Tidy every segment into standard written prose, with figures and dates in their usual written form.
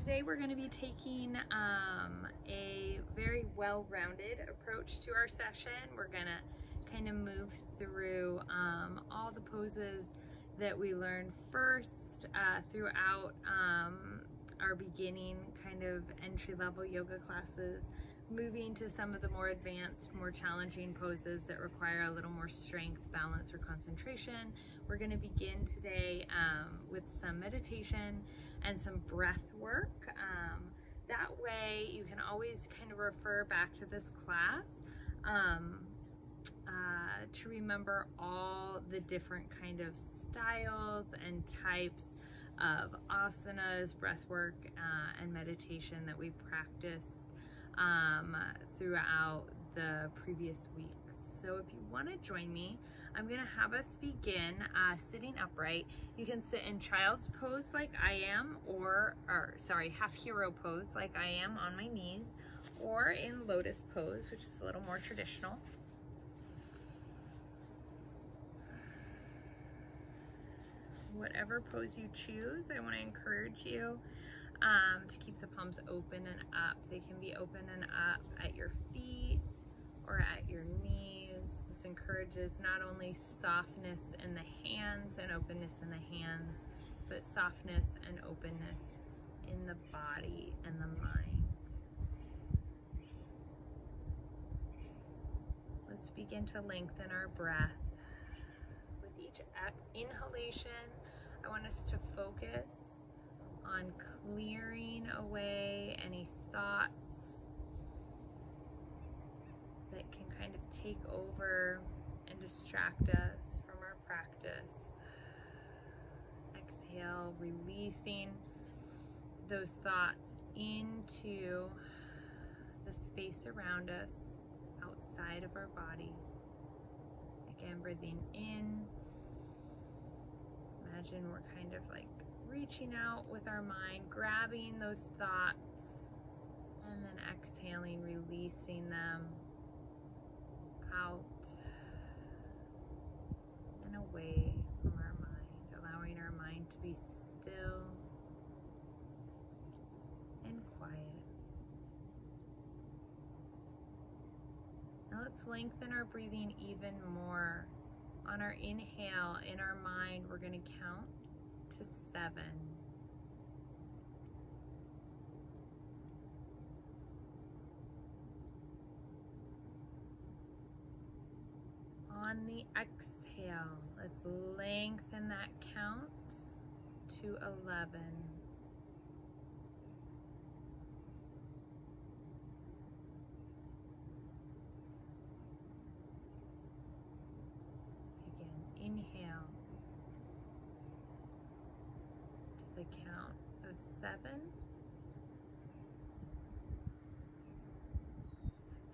today we're going to be taking a very well-rounded approach to our session. We're going to kind of move through all the poses that we learned first throughout our beginning kind of entry-level yoga classes, moving to some of the more advanced, more challenging poses that require a little more strength, balance, or concentration. We're going to begin today with some meditation and some breath work. That way you can always kind of refer back to this class to remember all the different kind of styles and types of asanas, breath work, and meditation that we practiced throughout the previous weeks. So if you want to join me, I'm going to have us begin sitting upright. You can sit in child's pose like I am, or half hero pose like I am on my knees, or in lotus pose, which is a little more traditional. Whatever pose you choose, I want to encourage you to keep the palms open and up. They can be open and up at your feet or at your knees. This encourages not only softness in the hands and openness in the hands, but softness and openness in the body and the mind. Let's begin to lengthen our breath. With each inhalation, I want us to focus on clearing away any thoughts that can kind of take over and distract us from our practice. Exhale, releasing those thoughts into the space around us, outside of our body. Again, breathing in. Imagine we're kind of like reaching out with our mind, grabbing those thoughts, and then exhaling, releasing them out and away from our mind, allowing our mind to be still and quiet. Now let's lengthen our breathing even more. On our inhale, in our mind, we're going to count to 7. On the exhale, let's lengthen that count to 11. Inhale to the count of 7.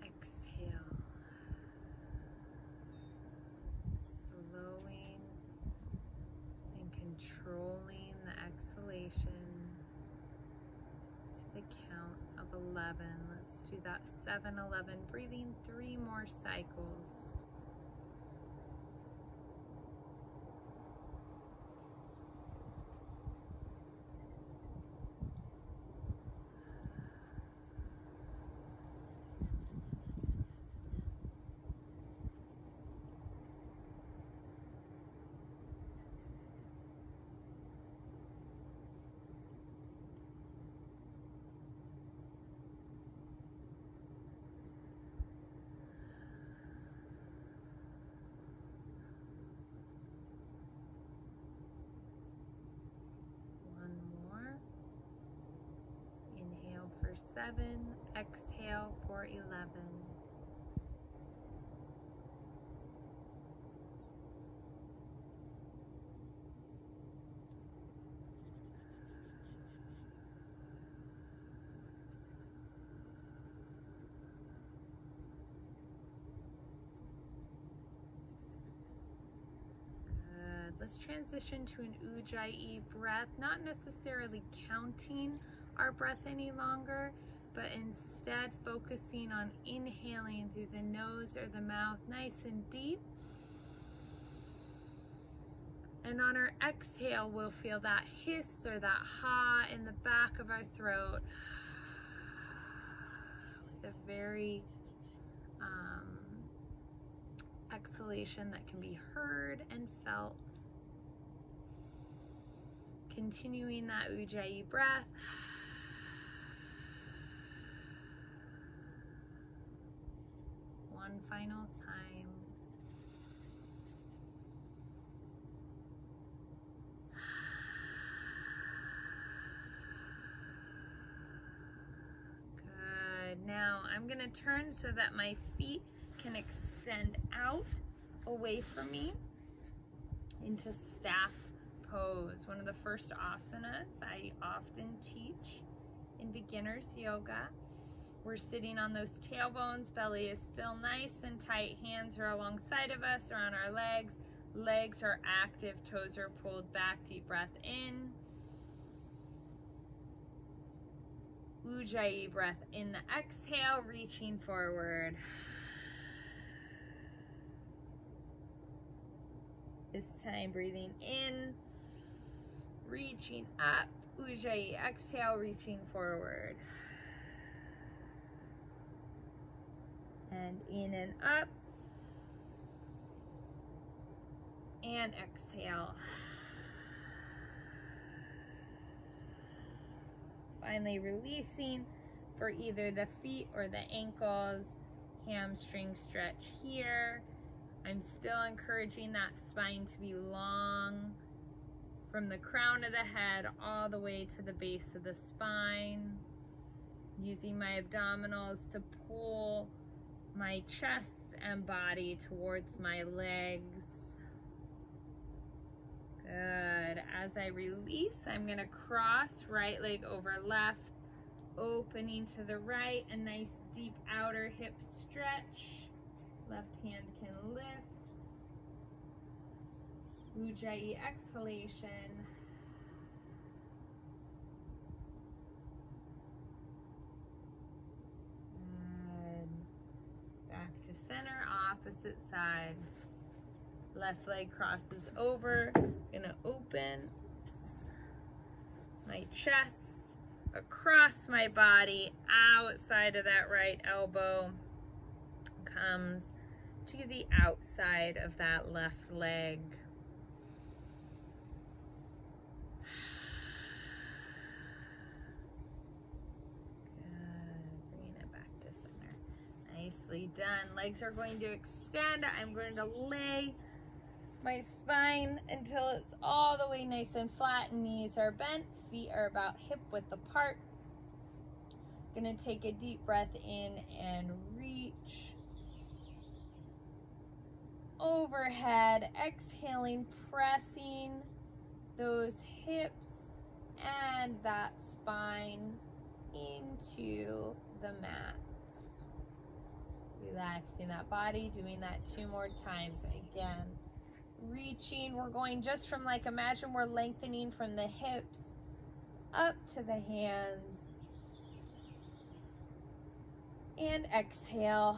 Exhale, slowing and controlling the exhalation to the count of 11. Let's do that 7-11, breathing 3 more cycles. For 7, exhale for 11. Good. Let's transition to an Ujjayi breath, not necessarily counting our breath any longer, but instead focusing on inhaling through the nose or the mouth nice and deep, And on our exhale, we'll feel that hiss or that ha in the back of our throat. With a very exhalation that can be heard and felt. Continuing that Ujjayi breath. One final time. Good. Now I'm going to turn so that my feet can extend out away from me into staff pose. One of the first asanas I often teach in beginners yoga. We're sitting on those tailbones, belly is still nice and tight, hands are alongside of us or on our legs. Legs are active, toes are pulled back, deep breath in. Ujjayi breath in the exhale, reaching forward. This time breathing in, reaching up. Ujjayi, exhale, reaching forward. And in and up. And exhale. Finally releasing for either the feet or the ankles. Hamstring stretch here. I'm still encouraging that spine to be long from the crown of the head all the way to the base of the spine. Using my abdominals to pull my chest and body towards my legs. Good. As I release, I'm going to cross right leg over left, opening to the right, a nice deep outer hip stretch. Left hand can lift. Ujjayi exhalation. Good. Back to center, opposite side. Left leg crosses over. Gonna open my chest across my body, outside of that right elbow. Comes to the outside of that left leg. Good. Bringing it back to center. Nicely done. Legs are going to extend. I'm going to lay my spine until it's all the way nice and flat. Knees are bent. Feet are about hip width apart. Gonna take a deep breath in and reach overhead, exhaling, pressing those hips and that spine into the mat. Relaxing that body, doing that 2 more times. Again, reaching, we're going just from, like, imagine we're lengthening from the hips up to the hands. And exhale.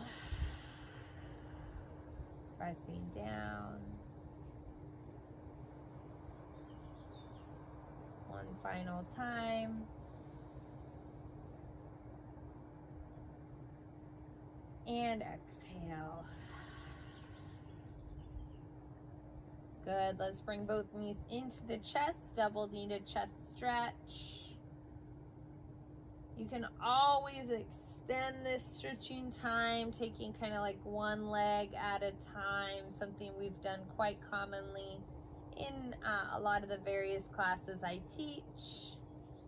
Pressing down. One final time. And exhale. Good. Let's bring both knees into the chest. Double knee to chest stretch. You can always extend this stretching time, taking kind of like one leg at a time, something we've done quite commonly in a lot of the various classes I teach,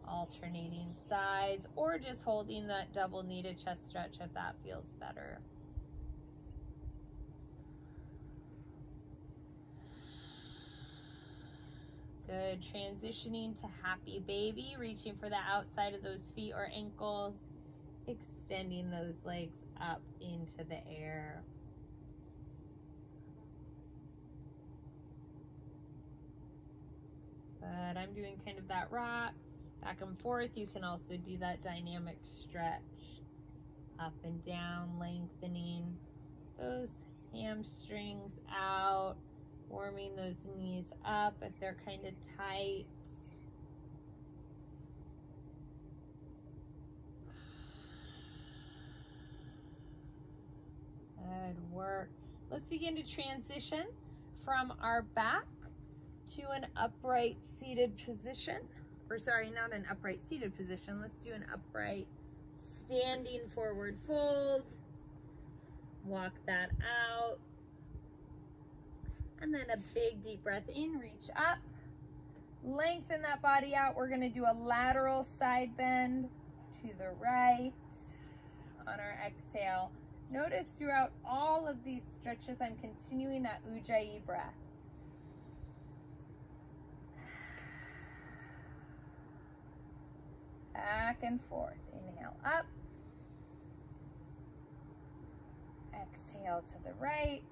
alternating sides, or just holding that double knee to chest stretch if that feels better. Good. Transitioning to happy baby, reaching for the outside of those feet or ankles, extending those legs up into the air. But I'm doing kind of that rock back and forth. You can also do that dynamic stretch up and down, lengthening those hamstrings out, Warming those knees up if they're kind of tight. Good work. Let's begin to transition from our back to an upright seated position. Or sorry, not an upright seated position. Let's do an upright standing forward fold. Walk that out. And then a big deep breath in, reach up. Lengthen that body out. We're gonna do a lateral side bend to the right on our exhale. Notice throughout all of these stretches, I'm continuing that Ujjayi breath. Back and forth. Inhale up. Exhale to the right.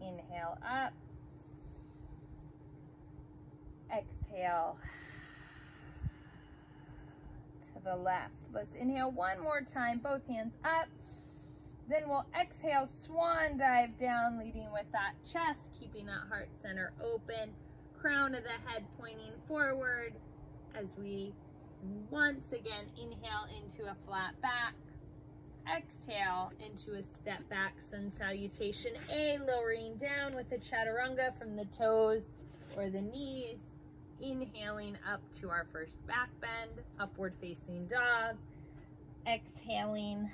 Inhale up. Exhale to the left. Let's inhale one more time, both hands up. Then we'll exhale, swan dive down, leading with that chest, keeping that heart center open, crown of the head pointing forward as we once again inhale into a flat back. Exhale into a step back sun salutation A, lowering down with the chaturanga from the toes or the knees. Inhaling up to our first back bend, upward facing dog. Exhaling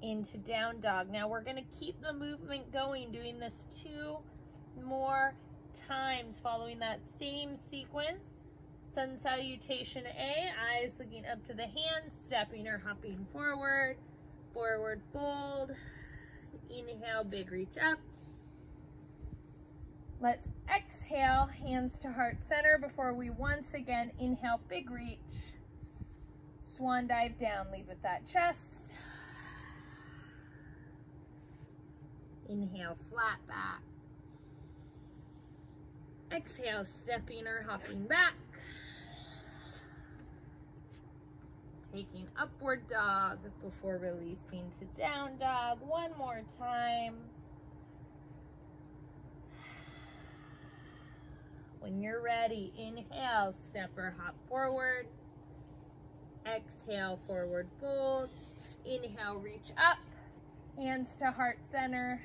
into down dog. Now we're going to keep the movement going, doing this 2 more times, following that same sequence. Sun salutation A, eyes looking up to the hands, stepping or hopping forward, forward fold. Inhale, big reach up. Let's exhale, hands to heart center before we once again inhale, big reach. Swan dive down, lead with that chest. Inhale, flat back. Exhale, stepping or hopping back. Taking upward dog before releasing to down dog. One more time. When you're ready, inhale, step or hop forward. Exhale, forward fold. Inhale, reach up. Hands to heart center.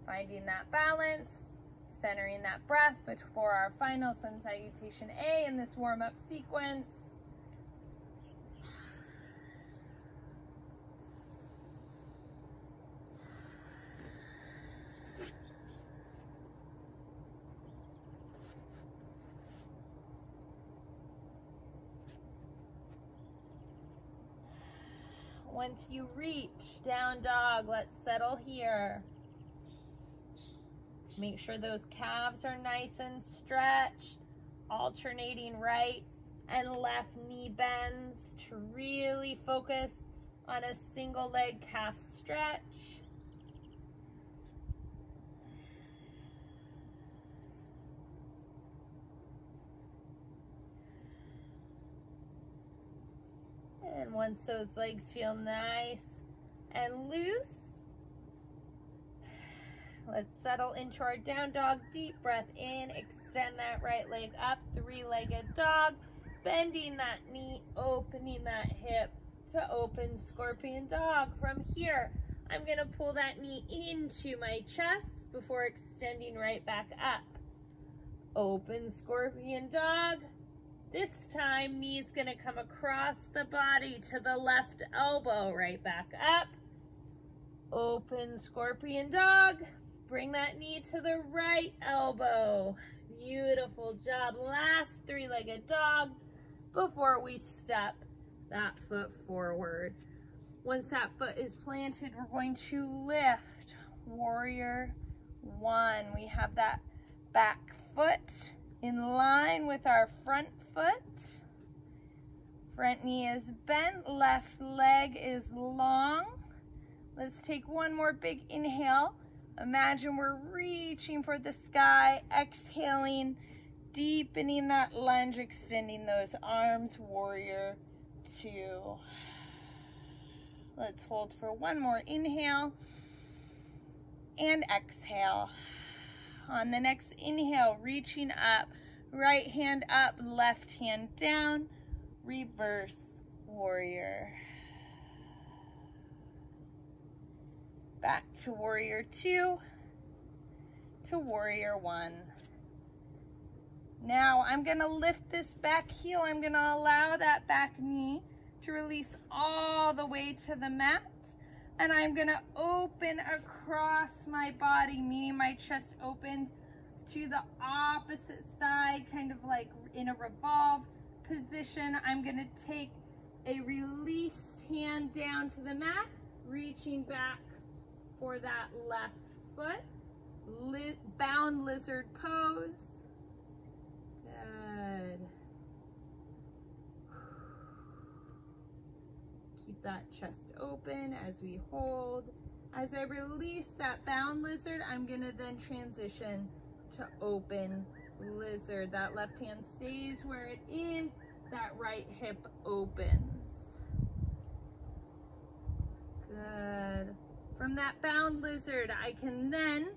Finding that balance. Centering that breath before our final sun salutation A in this warm-up sequence. Once you reach down dog, let's settle here. Make sure those calves are nice and stretched, alternating right and left knee bends to really focus on a single leg calf stretch. And once those legs feel nice and loose, let's settle into our down dog. Deep breath in, extend that right leg up, 3-legged dog, bending that knee, opening that hip to open scorpion dog. From here, I'm gonna pull that knee into my chest before extending right back up. Open scorpion dog. This time, knee's gonna come across the body to the left elbow, right back up. Open scorpion dog. Bring that knee to the right elbow. Beautiful job. Last 3-legged dog before we step that foot forward. Once that foot is planted, we're going to lift. Warrior 1. We have that back foot in line with our front foot. Front knee is bent, left leg is long. Let's take one more big inhale. Imagine we're reaching for the sky, exhaling, deepening that lunge, extending those arms, warrior 2. Let's hold for one more inhale. and exhale. On the next inhale, reaching up, right hand up, left hand down, reverse warrior. Back to warrior 2, to warrior 1. Now I'm gonna lift this back heel. I'm gonna allow that back knee to release all the way to the mat. And I'm gonna open across my body, meaning my chest opens to the opposite side, kind of like in a revolved position. I'm gonna take a released hand down to the mat, reaching back for that left foot. Bound lizard pose. Good. Keep that chest open as we hold. As I release that bound lizard, I'm gonna then transition to open lizard. That left hand stays where it is, that right hip opens. Good. From that bound lizard, I can then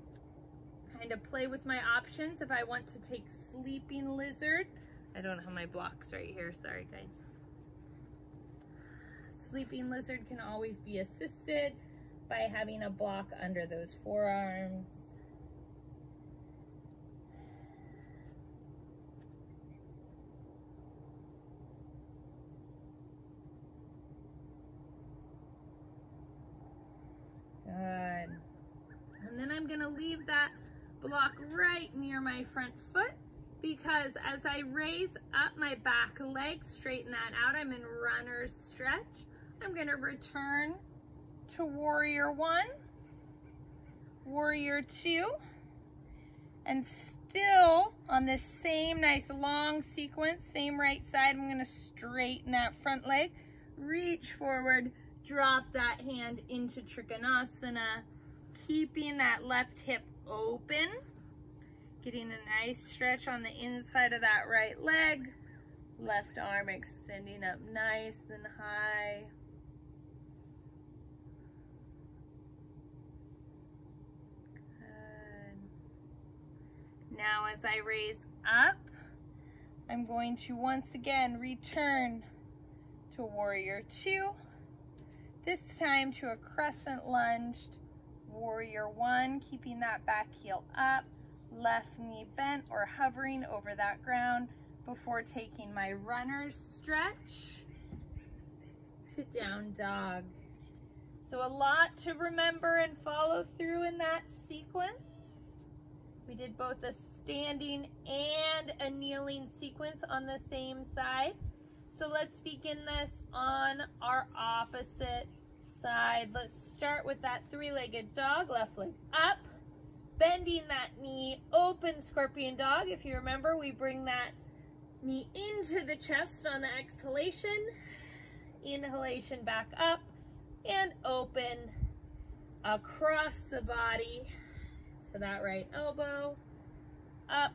kind of play with my options. If I want to take sleeping lizard, I don't have my blocks right here, sorry guys. Sleeping lizard can always be assisted by having a block under those forearms. Good. And then I'm gonna leave that block right near my front foot, because as I raise up my back leg, straighten that out, I'm in runner's stretch. I'm gonna return to warrior 1, warrior 2, and still on this same nice long sequence, same right side, I'm gonna straighten that front leg, reach forward, drop that hand into Trikonasana, keeping that left hip open, getting a nice stretch on the inside of that right leg, left arm extending up nice and high. Now as I raise up, I'm going to once again return to warrior 2, this time to a crescent lunged warrior 1, keeping that back heel up, left knee bent or hovering over that ground before taking my runner's stretch to down dog. So a lot to remember and follow through in that sequence. We did both a standing and a kneeling sequence on the same side. So let's begin this on our opposite side. Let's start with that three-legged dog, left leg up, bending that knee, open scorpion dog. If you remember, we bring that knee into the chest on the exhalation, inhalation back up, and open across the body to that right elbow, up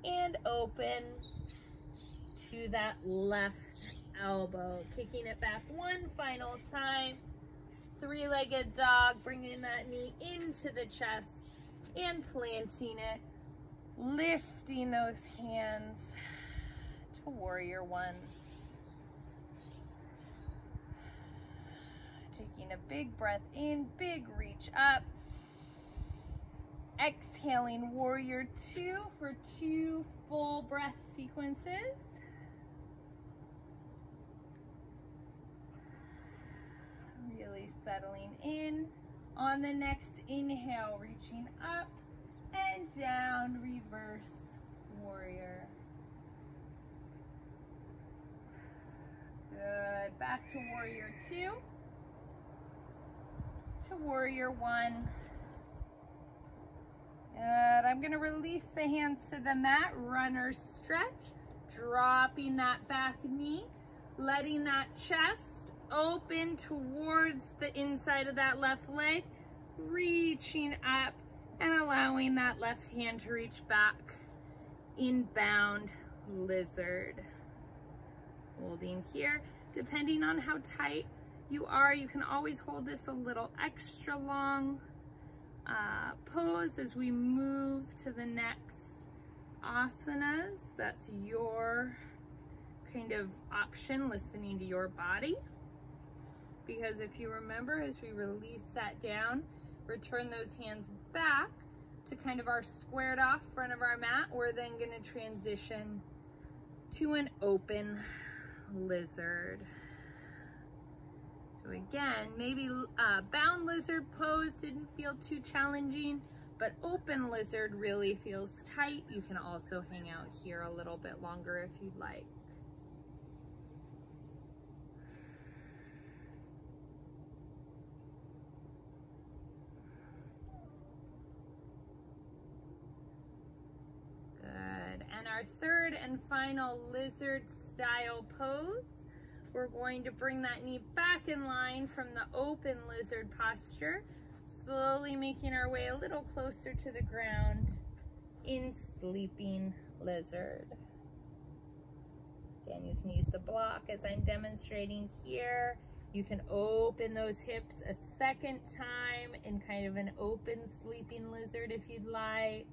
and open to that left elbow. Kicking it back one final time. Three-legged dog, bringing that knee into the chest and planting it. Lifting those hands to warrior 1. Taking a big breath in, big reach up. Exhaling warrior 2 for 2 full breath sequences. Really settling in. On the next inhale, reaching up and down, reverse warrior. Good. Back to warrior 2, to warrior 1. Good. I'm going to release the hands to the mat, runner stretch, dropping that back knee, letting that chest open towards the inside of that left leg, reaching up and allowing that left hand to reach back in bound lizard. Holding here. Depending on how tight you are, you can always hold this a little extra long. pose as we move to the next asanas. That's your kind of option, listening to your body. Because if you remember, as we release that down, return those hands back to kind of our squared off front of our mat, we're then going to transition to an open lizard. So again, maybe bound lizard pose didn't feel too challenging, but open lizard really feels tight. You can also hang out here a little bit longer if you'd like. And our third and final lizard style pose, we're going to bring that knee back in line from the open lizard posture, slowly making our way a little closer to the ground in sleeping lizard. Again, you can use the block as I'm demonstrating here. You can open those hips a second time in kind of an open sleeping lizard if you'd like.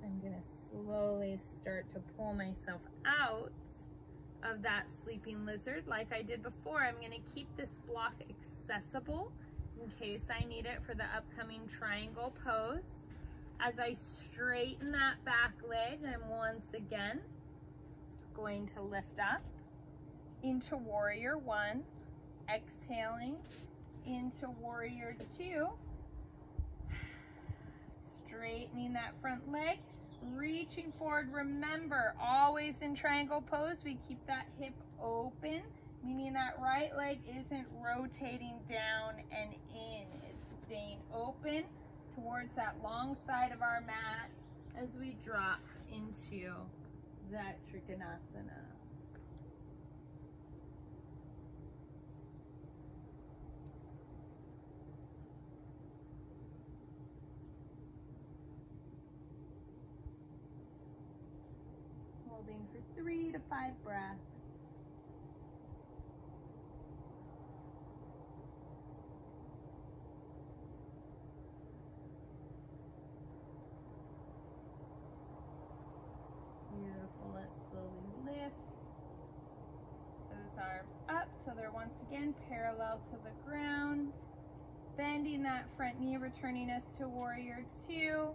I'm going to slowly start to pull myself out of that sleeping lizard. Like I did before, I'm going to keep this block accessible in case I need it for the upcoming triangle pose. As I straighten that back leg, I'm once again going to lift up into warrior one, exhaling into warrior two, straightening that front leg, reaching forward. Remember, always in triangle pose, we keep that hip open, meaning that right leg isn't rotating down and in. It's staying open towards that long side of our mat as we drop into that Trikonasana. Holding for 3 to 5 breaths. Beautiful. Let's slowly lift those arms up till they're once again parallel to the ground. Bending that front knee, returning us to warrior two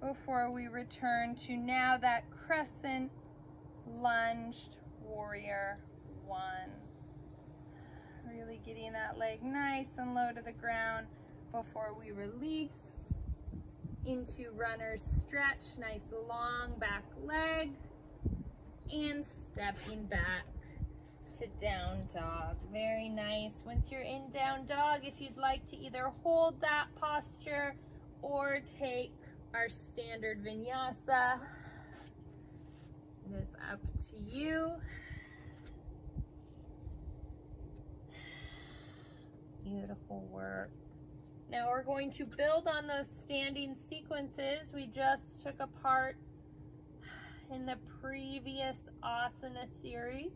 before we return to now that crescent lunged warrior one. Really getting that leg nice and low to the ground before we release into runner's stretch. Nice long back leg and stepping back to down dog. Very nice. Once you're in down dog, if you'd like to either hold that posture or take our standard vinyasa, it is up to you. Beautiful work. Now we're going to build on those standing sequences we just took apart in the previous asana series.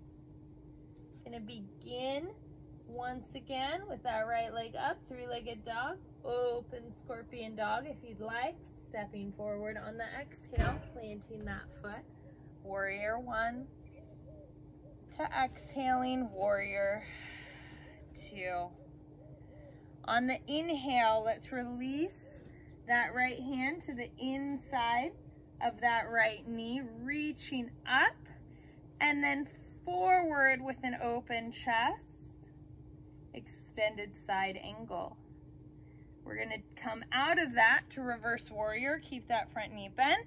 Going to begin once again with that right leg up, three-legged dog, open scorpion dog if you'd like, stepping forward on the exhale, planting that foot, warrior one, to exhaling warrior two. On the inhale, let's release that right hand to the inside of that right knee, reaching up and then forward with an open chest, extended side angle. We're going to come out of that to reverse warrior. Keep that front knee bent.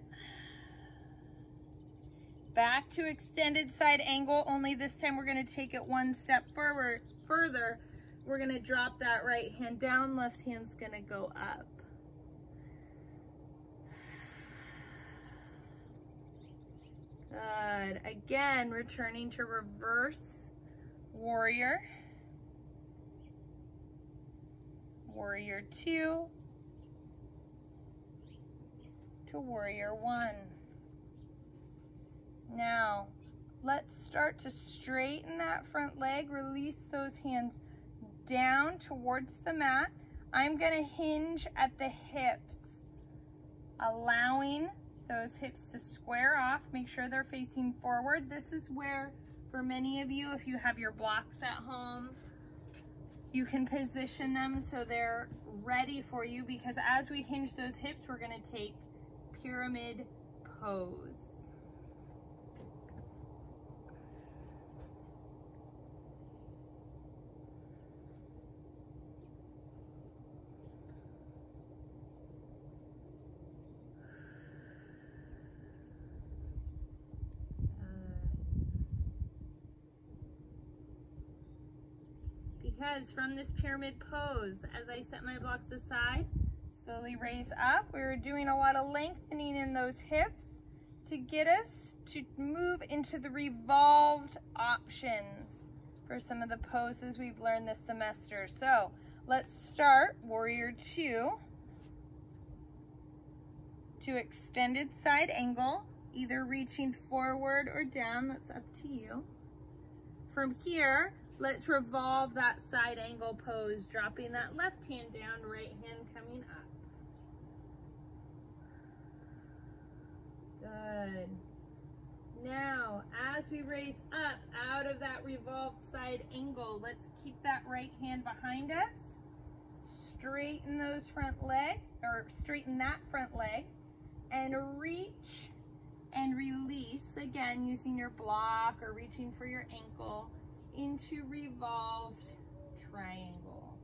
Back to extended side angle, only this time we're going to take it one step forward further. We're going to drop that right hand down, left hand's going to go up. Good. Again, returning to reverse warrior. Warrior 2 to warrior 1. Now, let's start to straighten that front leg. Release those hands down towards the mat. I'm going to hinge at the hips, allowing those hips to square off. Make sure they're facing forward. This is where, for many of you, if you have your blocks at home, you can position them so they're ready for you, because as we hinge those hips, we're going to take pyramid pose. Because from this pyramid pose, as I set my blocks aside, slowly raise up. We were doing a lot of lengthening in those hips to get us to move into the revolved options for some of the poses we've learned this semester. So let's start warrior 2 to extended side angle, either reaching forward or down, that's up to you. From here, let's revolve that side angle pose, dropping that left hand down, right hand coming up. Good. Now, as we raise up out of that revolved side angle, let's keep that right hand behind us. Straighten those front legs, or straighten that front leg, and reach and release, again, using your block or reaching for your ankle, into revolved triangle.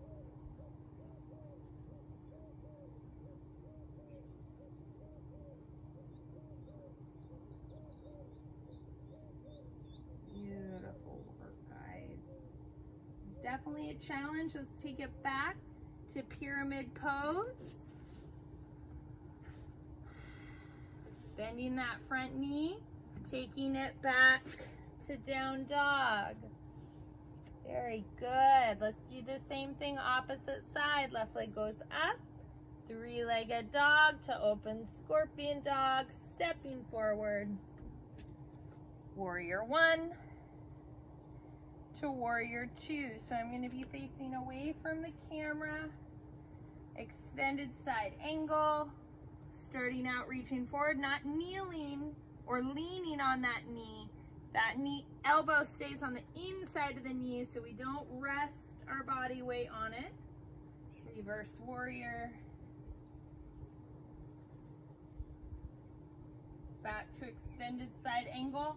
Beautiful work, guys. It's definitely a challenge. Let's take it back to pyramid pose. Bending that front knee, taking it back to down dog. Very good. Let's do the same thing opposite side. Left leg goes up, three-legged dog to open scorpion dog, stepping forward. Warrior 1 to warrior 2. So I'm going to be facing away from the camera. Extended side angle, starting out reaching forward, not kneeling or leaning on that knee. That knee elbow stays on the inside of the knee so we don't rest our body weight on it. Reverse warrior. Back to extended side angle.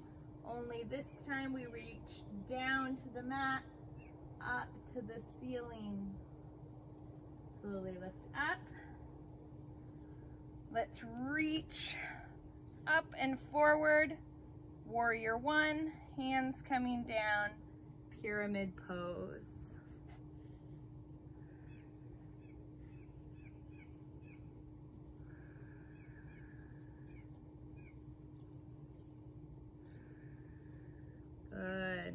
Only this time we reach down to the mat, up to the ceiling. Slowly lift up. Let's reach up and forward. Warrior 1, hands coming down, pyramid pose. Good.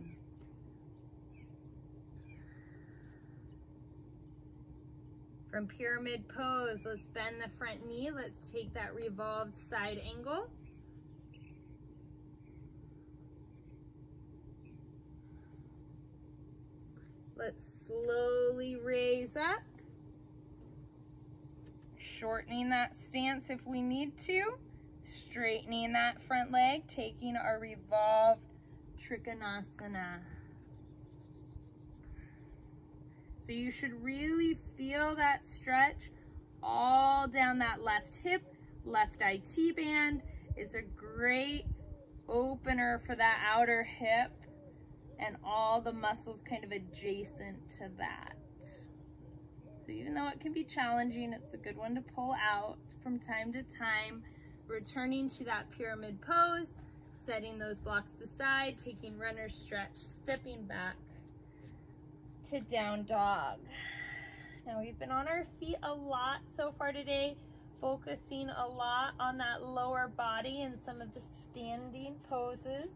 From pyramid pose, let's bend the front knee. Let's take that revolved side angle. Let's slowly raise up, shortening that stance if we need to, straightening that front leg, taking our revolved Trikonasana. So you should really feel that stretch all down that left hip. Left IT band is a great opener for that outer hip and all the muscles kind of adjacent to that. So even though it can be challenging, it's a good one to pull out from time to time. Returning to that pyramid pose, setting those blocks aside, taking runner's stretch, stepping back to down dog. Now we've been on our feet a lot so far today, focusing a lot on that lower body and some of the standing poses.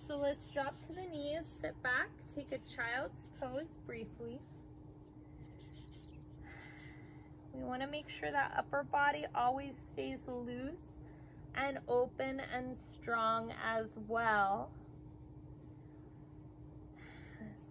So let's drop to the knees, sit back, take a child's pose briefly. We want to make sure that upper body always stays loose and open and strong as well.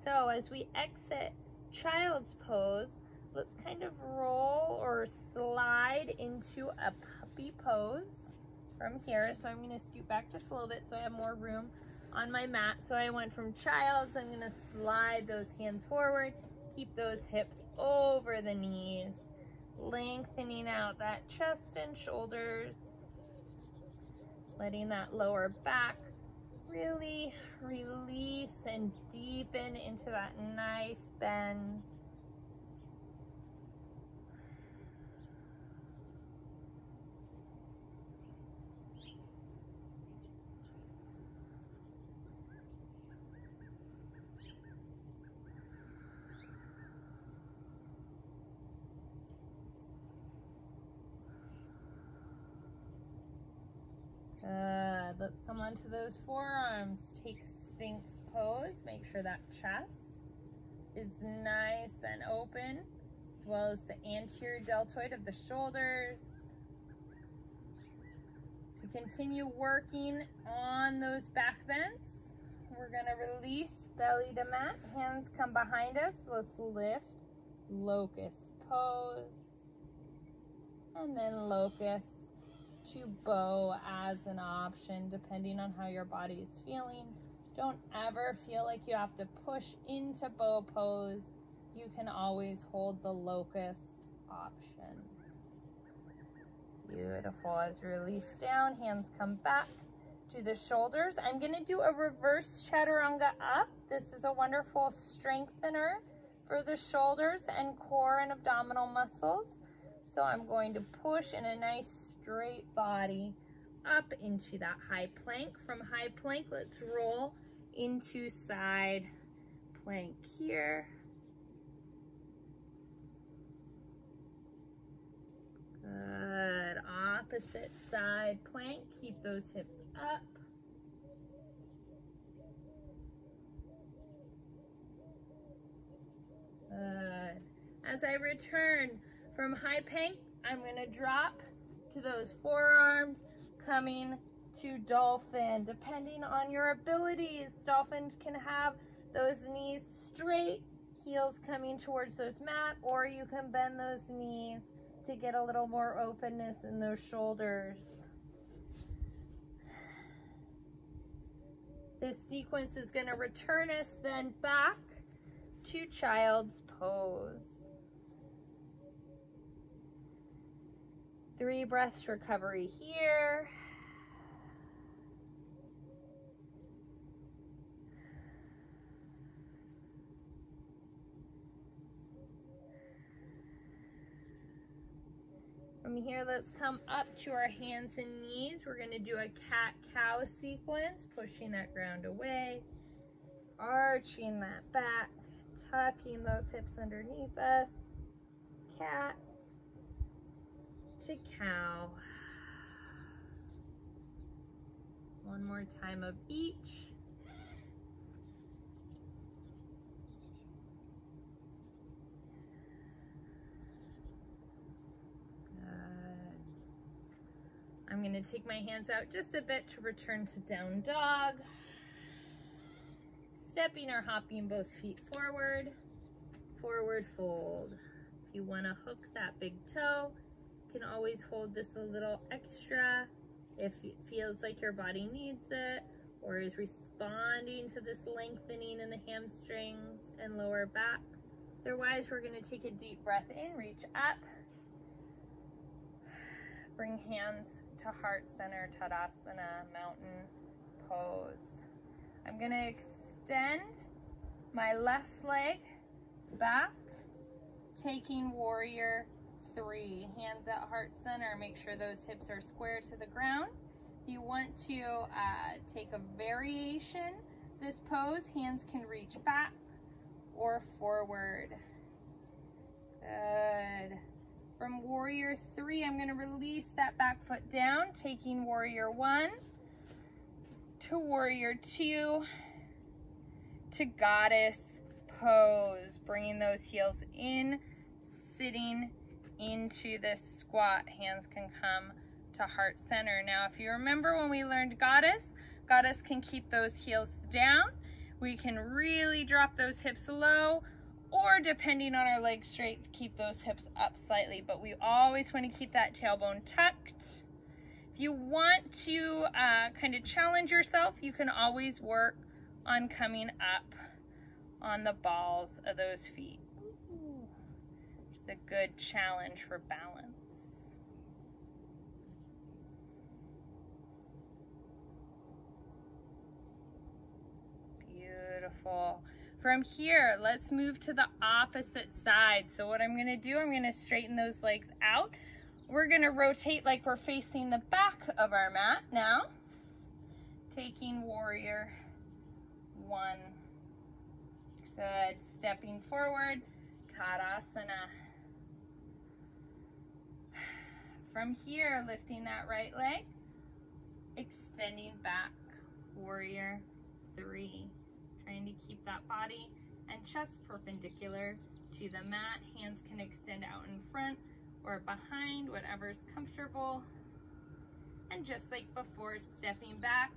So as we exit child's pose, let's kind of roll or slide into a puppy pose from here. So I'm going to scoot back just a little bit so I have more room on my mat. So I went from child's, I'm going to slide those hands forward, keep those hips over the knees, lengthening out that chest and shoulders, letting that lower back really release and deepen into that nice bend. Good. Let's come onto those forearms. Take Sphinx pose. Make sure that chest is nice and open, as well as the anterior deltoid of the shoulders. To continue working on those back bends, we're going to release belly to mat. Hands come behind us. Let's lift. Locust pose. And then locust to bow as an option, depending on how your body is feeling. Don't ever feel like you have to push into bow pose. You can always hold the locust option. Beautiful. As we release down, hands come back to the shoulders. I'm going to do a reverse chaturanga up. This is a wonderful strengthener for the shoulders and core and abdominal muscles. So I'm going to push in a nice straight body up into that high plank. From high plank, let's roll into side plank here. Good. Opposite side plank. Keep those hips up. Good. As I return from high plank, I'm going to drop to those forearms, coming to dolphin. Depending on your abilities, dolphins can have those knees straight, heels coming towards those mat, or you can bend those knees to get a little more openness in those shoulders. This sequence is going to return us then back to child's pose. 3 breaths recovery here. From here, let's come up to our hands and knees. We're going to do a cat-cow sequence, pushing that ground away, arching that back, tucking those hips underneath us. Cat to cow. One more time of each. I'm going to take my hands out just a bit to return to down dog. Stepping or hopping both feet forward, forward fold. If you want to hook that big toe, you can always hold this a little extra if it feels like your body needs it or is responding to this lengthening in the hamstrings and lower back. Otherwise, we're going to take a deep breath in, reach up, bring hands to heart center, Tadasana, mountain pose. I'm going to extend my left leg back, taking warrior 3. Hands at heart center, make sure those hips are square to the ground. If you want to take a variation, this pose, hands can reach back or forward. Good. From warrior 3, I'm going to release that back foot down, taking warrior 1. to warrior two, to goddess pose, bringing those heels in, sitting into this squat. Hands can come to heart center. Now, if you remember when we learned goddess can keep those heels down. We can really drop those hips low, or depending on our legs straight, keep those hips up slightly, but we always want to keep that tailbone tucked. If you want to kind of challenge yourself, you can always work on coming up on the balls of those feet. It's a good challenge for balance. Beautiful. From here, let's move to the opposite side. So what I'm gonna do, I'm gonna straighten those legs out. We're gonna rotate like we're facing the back of our mat now. Taking warrior one. Good, stepping forward, Tadasana. From here, lifting that right leg, extending back, warrior three. Trying to keep that body and chest perpendicular to the mat. Hands can extend out in front or behind, whatever's comfortable. And just like before, stepping back,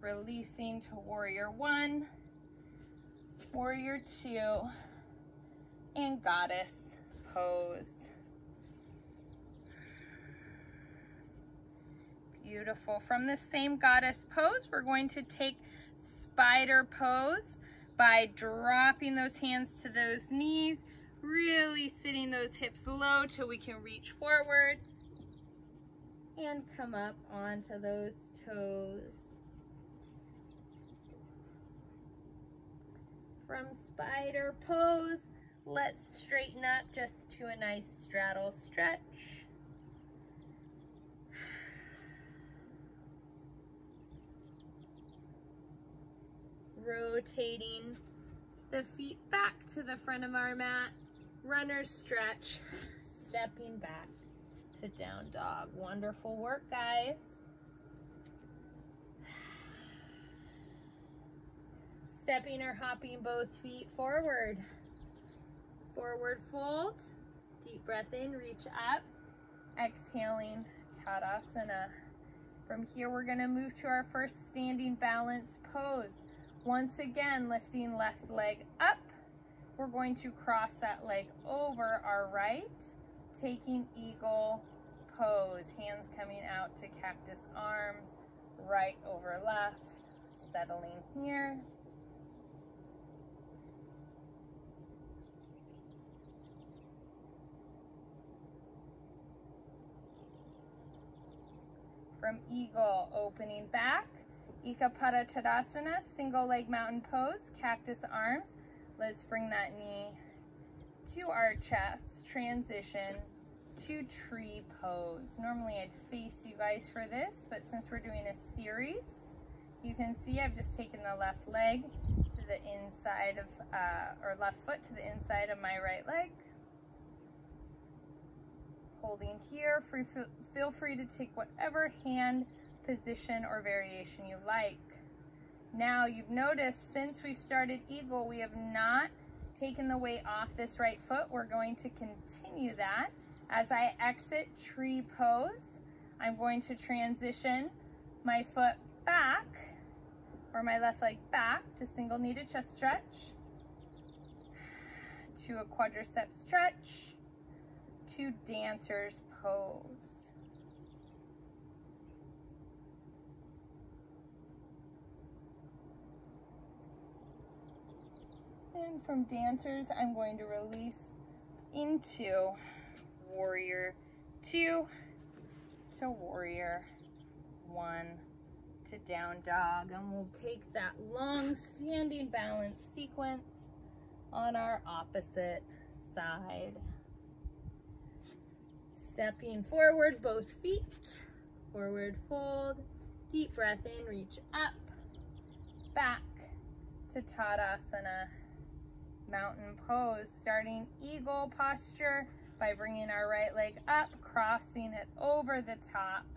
releasing to warrior one, warrior two, and goddess pose. Beautiful. From the same goddess pose, we're going to take spider pose by dropping those hands to those knees, really sitting those hips low till we can reach forward and come up onto those toes. From spider pose, let's straighten up just to a nice straddle stretch. Rotating the feet back to the front of our mat, runner stretch, stepping back to down dog. Wonderful work, guys. Stepping or hopping both feet forward. Forward fold, deep breath in, reach up, exhaling, Tadasana. From here, we're gonna move to our first standing balance pose. Once again, lifting left leg up. We're going to cross that leg over our right, taking eagle pose. Hands coming out to cactus arms, right over left, settling here. From eagle, opening back. Ekapada Tadasana, single leg mountain pose, cactus arms. Let's bring that knee to our chest, transition to tree pose. Normally I'd face you guys for this, but since we're doing a series, you can see I've just taken the left leg to the inside of, or left foot to the inside of my right leg. Holding here, feel free to take whatever hand position or variation you like. Now you've noticed since we've started eagle, we have not taken the weight off this right foot. We're going to continue that. As I exit tree pose, I'm going to transition my foot back, or my left leg back, to single knee to chest stretch, to a quadricep stretch, to dancer's pose. And from dancers, I'm going to release into warrior two to warrior one to down dog. And we'll take that long standing balance sequence on our opposite side. Stepping forward, both feet, forward fold, deep breath in, reach up, back to Tadasana. Mountain pose, starting eagle posture by bringing our right leg up, crossing it over the top,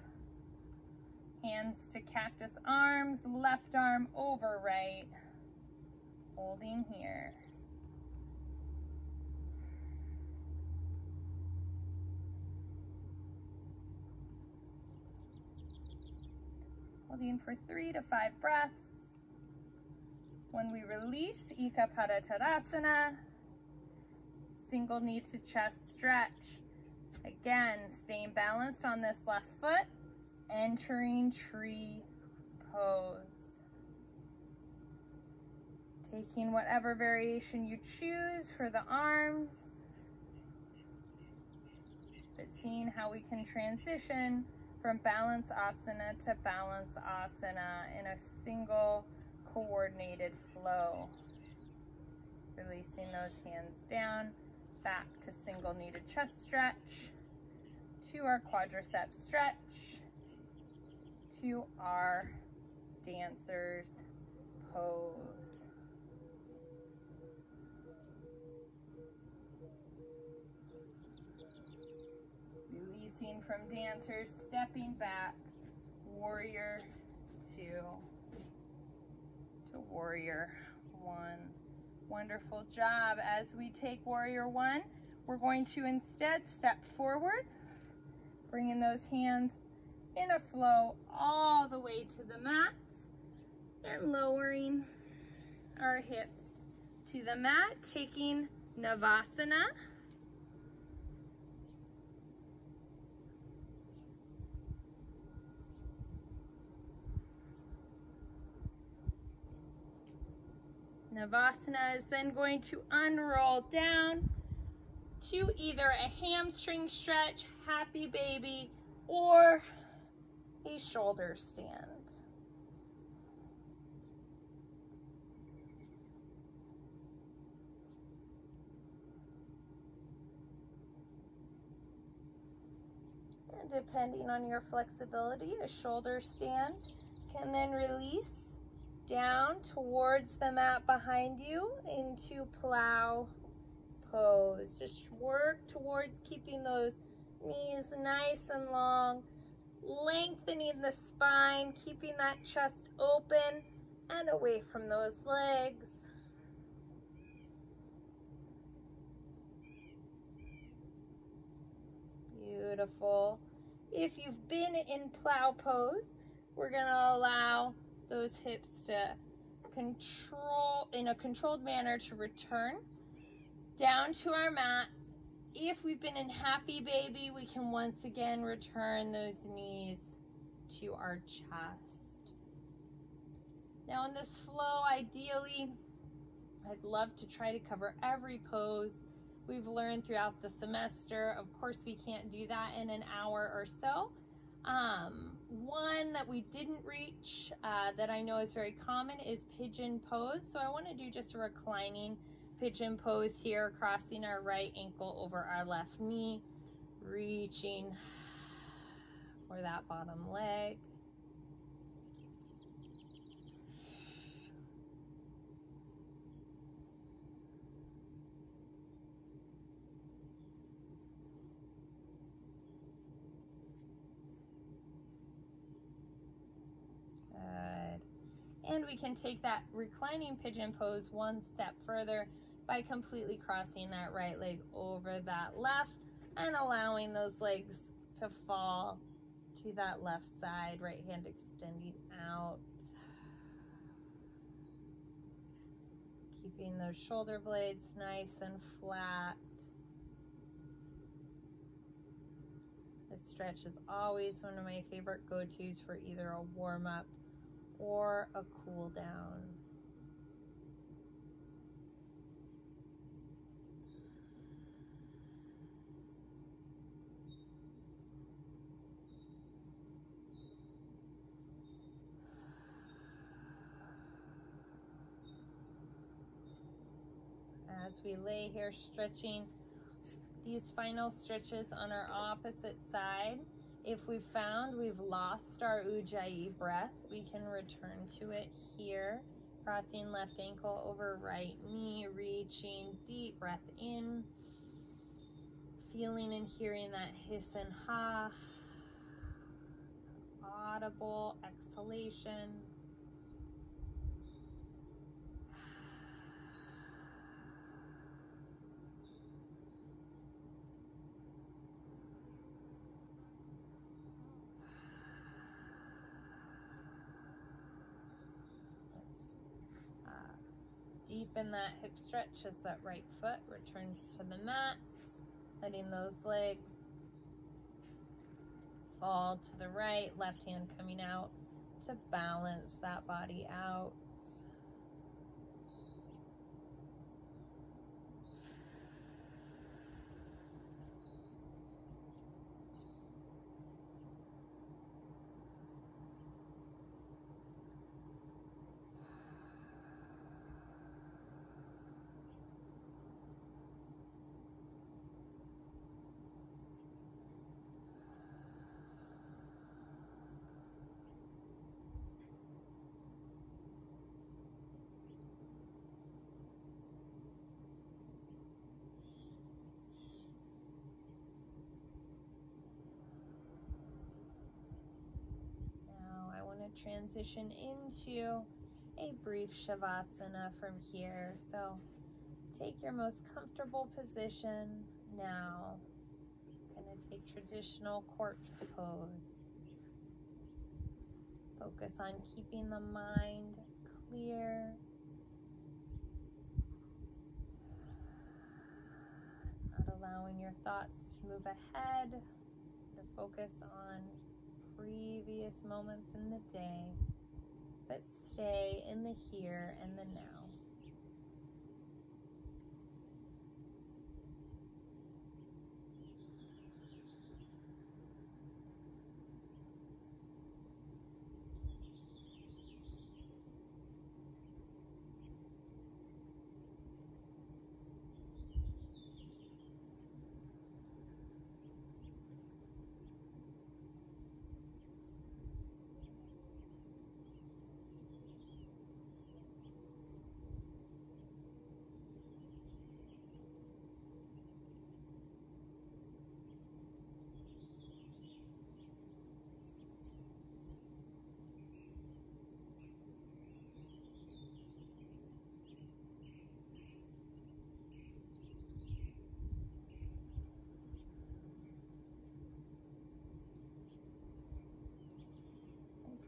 Hands to cactus arms, left arm over right, holding here. Holding for 3 to 5 breaths. When we release, Eka Pada Tadasana, single knee to chest stretch. Again, staying balanced on this left foot, entering tree pose. Taking whatever variation you choose for the arms, but seeing how we can transition from balance asana to balance asana in a single coordinated flow. Releasing those hands down, back to single knee to chest stretch, to our quadricep stretch, to our dancer's pose. Releasing from dancers, stepping back, warrior 2 to warrior 1. Wonderful job. As we take warrior 1, we're going to instead step forward, bringing those hands in a flow all the way to the mat and lowering our hips to the mat, taking Navasana. Navasana is then going to unroll down to either a hamstring stretch, happy baby, or a shoulder stand. And depending on your flexibility, a shoulder stand can then release down towards the mat behind you into plow pose. Just work towards keeping those knees nice and long, lengthening the spine, keeping that chest open and away from those legs. Beautiful. If you've been in plow pose, we're going to allow those hips to control, in a controlled manner, to return down to our mat. If we've been in happy baby, we can once again return those knees to our chest. Now in this flow, ideally, I'd love to try to cover every pose we've learned throughout the semester. Of course, we can't do that in an hour or so. One that we didn't reach that I know is very common is pigeon pose. So I want to do just a reclining pigeon pose here, crossing our right ankle over our left knee, reaching for that bottom leg. And we can take that reclining pigeon pose one step further by completely crossing that right leg over that left and allowing those legs to fall to that left side, right hand extending out. Keeping those shoulder blades nice and flat. This stretch is always one of my favorite go-tos for either a warm-up or a cool down. As we lay here stretching these final stretches on our opposite side, if we've found we've lost our Ujjayi breath, we can return to it here. Crossing left ankle over right knee, reaching deep breath in. Feeling and hearing that hiss and ha. audible exhalation. Deepen that hip stretch as that right foot returns to the mat, letting those legs fall to the right, left hand coming out to balance that body out. Transition into a brief shavasana from here. So take your most comfortable position now. Gonna take traditional corpse pose. Focus on keeping the mind clear. Not allowing your thoughts to move ahead. To focus on previous moments in the day, but stay in the here and the now.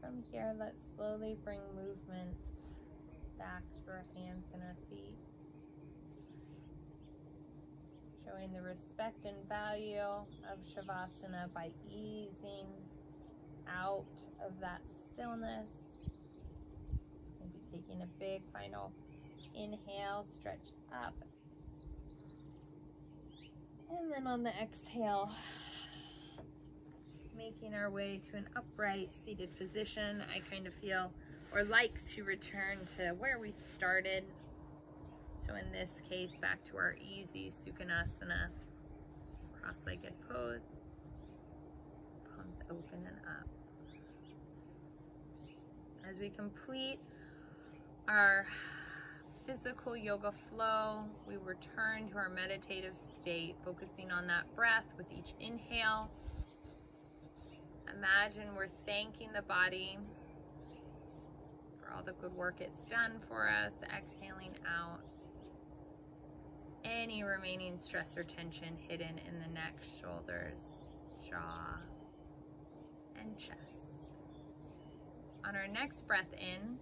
From here, let's slowly bring movement back to our hands and our feet, showing the respect and value of Shavasana by easing out of that stillness. Maybe taking a big final inhale, stretch up, and then on the exhale, making our way to an upright seated position. I kind of feel or like to return to where we started. So in this case, back to our easy Sukhanasana, cross-legged pose, palms open and up. As we complete our physical yoga flow, we return to our meditative state, focusing on that breath with each inhale. Imagine we're thanking the body for all the good work it's done for us, exhaling out any remaining stress or tension hidden in the neck, shoulders, jaw, and chest. On our next breath in,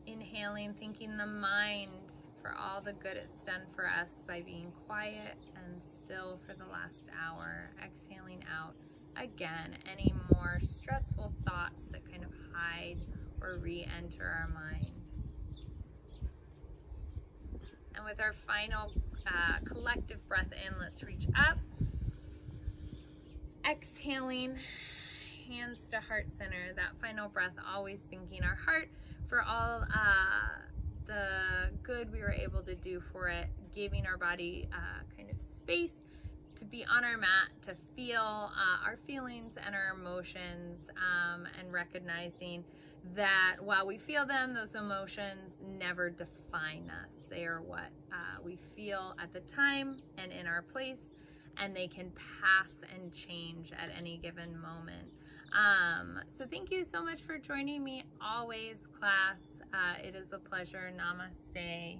inhaling, thanking the mind for all the good it's done for us by being quiet and still for the last hour. Exhaling out again any more stressful thoughts that kind of hide or re-enter our mind. And with our final collective breath in, let's reach up. Exhaling, hands to heart center. That final breath, always thanking our heart for all the good we were able to do for it, giving our body kind of space to be on our mat, to feel our feelings and our emotions, and recognizing that while we feel them, those emotions never define us. They are what we feel at the time and in our place, and they can pass and change at any given moment. So thank you so much for joining me always, class. It is a pleasure. Namaste.